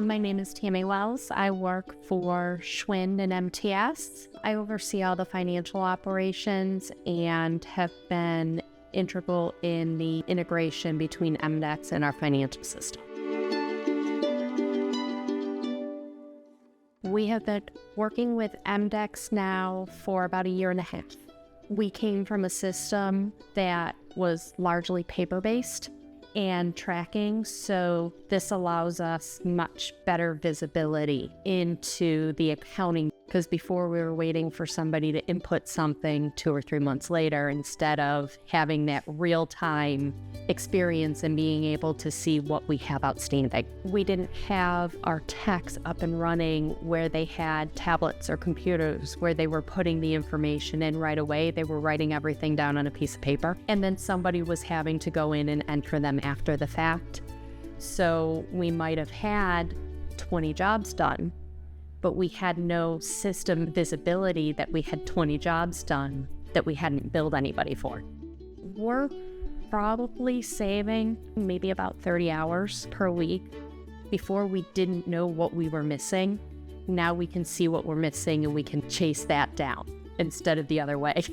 My name is Tammy Wells. I work for Schwend and MTS. I oversee all the financial operations and have been integral in the integration between EMDECS and our financial system. We have been working with EMDECS now for about a year and a half. We came from a system that was largely paper-based and tracking, so this allows us much better visibility into the accounting, because before we were waiting for somebody to input something 2 or 3 months later instead of having that real-time experience and being able to see what we have outstanding. We didn't have our techs up and running where they had tablets or computers where they were putting the information in right away. They were writing everything down on a piece of paper, and then somebody was having to go in and enter them after the fact. So we might have had 20 jobs done, but we had no system visibility that we had 20 jobs done that we hadn't billed anybody for. We're probably saving maybe about 30 hours per week. Before, we didn't know what we were missing. Now we can see what we're missing and we can chase that down instead of the other way.